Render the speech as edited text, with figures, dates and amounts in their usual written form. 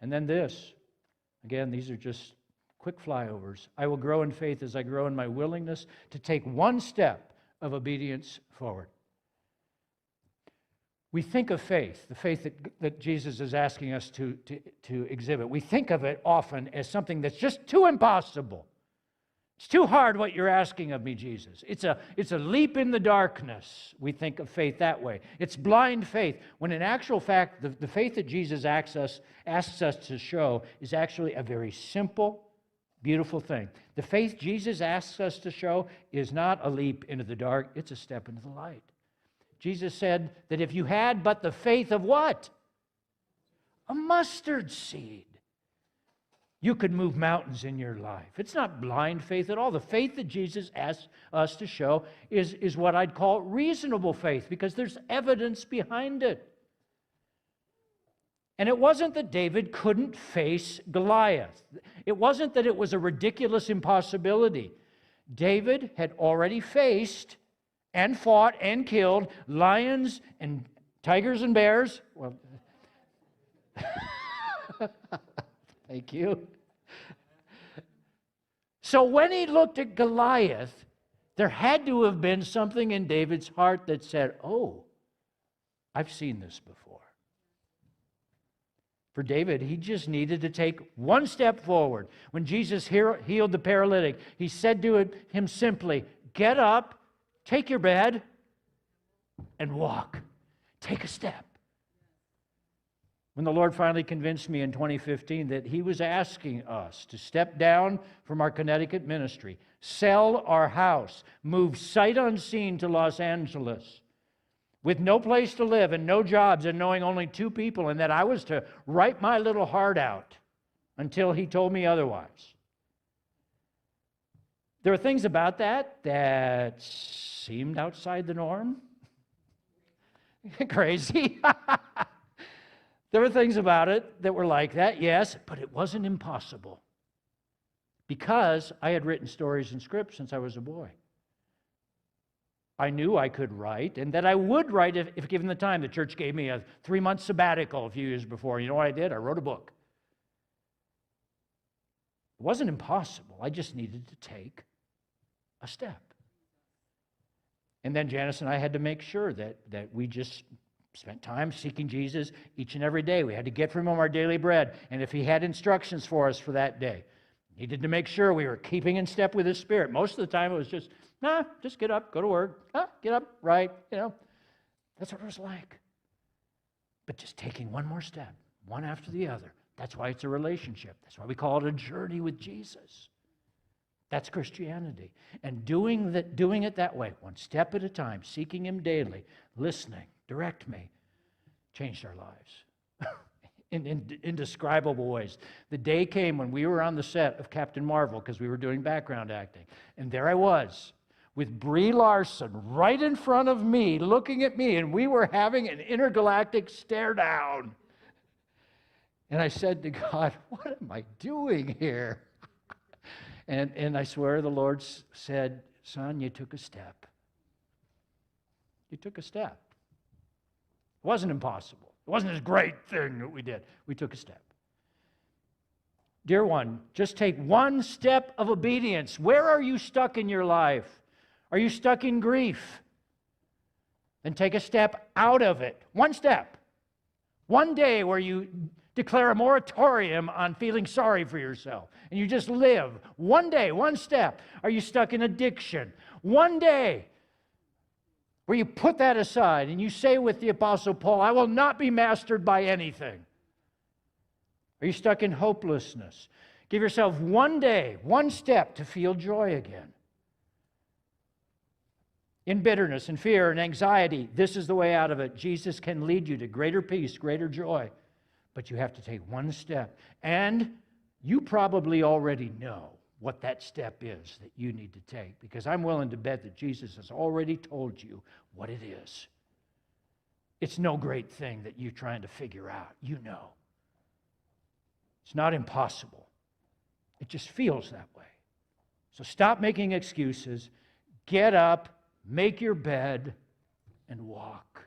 And then this. Again, these are just quick flyovers. I will grow in faith as I grow in my willingness to take one step of obedience forward. We think of faith, the faith that Jesus is asking us to exhibit. We think of it often as something that's just too impossible. It's too hard what you're asking of me, Jesus. It's a leap in the darkness. We think of faith that way. It's blind faith, when in actual fact, the faith that Jesus asks us to show is actually a very simple, beautiful thing. The faith Jesus asks us to show is not a leap into the dark, it's a step into the light. Jesus said that if you had but the faith of what? A mustard seed, you could move mountains in your life. It's not blind faith at all. The faith that Jesus asks us to show is what I'd call reasonable faith, because there's evidence behind it. And it wasn't that David couldn't face Goliath. It wasn't that it was a ridiculous impossibility. David had already faced and fought and killed lions and tigers and bears. Well, thank you. So when he looked at Goliath, there had to have been something in David's heart that said, oh, I've seen this before. For David, he just needed to take one step forward. When Jesus healed the paralytic, he said to him simply, get up, take your bed, and walk. Take a step. When the Lord finally convinced me in 2015 that He was asking us to step down from our Connecticut ministry, sell our house, move sight unseen to Los Angeles, with no place to live and no jobs and knowing only 2 people, and that I was to write my little heart out until He told me otherwise. There are things about that seemed outside the norm. Crazy. There were things about it that were like that, yes, but it wasn't impossible, because I had written stories and scripts since I was a boy. I knew I could write, and that I would write if given the time. The church gave me a 3-month sabbatical a few years before. You know what I did? I wrote a book. It wasn't impossible. I just needed to take a step. And then Janice and I had to make sure that we just spent time seeking Jesus each and every day. We had to get from Him our daily bread. And if He had instructions for us for that day, needed to make sure we were keeping in step with His Spirit. Most of the time it was just get up, go to work. Get up, right, That's what it was like. But just taking one more step, one after the other. That's why it's a relationship. That's why we call it a journey with Jesus. That's Christianity. And doing it that way, one step at a time, seeking Him daily, listening, direct me, changed our lives in indescribable ways. The day came when we were on the set of Captain Marvel, because we were doing background acting, and there I was with Brie Larson right in front of me, looking at me, and we were having an intergalactic stare down. And I said to God, what am I doing here? And I swear the Lord said, son, you took a step. You took a step. It wasn't impossible. It wasn't this great thing that we did. We took a step. Dear one, just take one step of obedience. Where are you stuck in your life? Are you stuck in grief? Then take a step out of it. One step. One day where you declare a moratorium on feeling sorry for yourself, and you just live. One day, one step. Are you stuck in addiction? One day where you put that aside and you say with the Apostle Paul, I will not be mastered by anything. Are you stuck in hopelessness? Give yourself one day, one step to feel joy again. In bitterness and fear and anxiety, this is the way out of it. Jesus can lead you to greater peace, greater joy. But you have to take one step. And you probably already know what that step is that you need to take, because I'm willing to bet that Jesus has already told you what it is. It's no great thing that you're trying to figure out. You know. It's not impossible. It just feels that way. So stop making excuses. Get up, make your bed, and walk.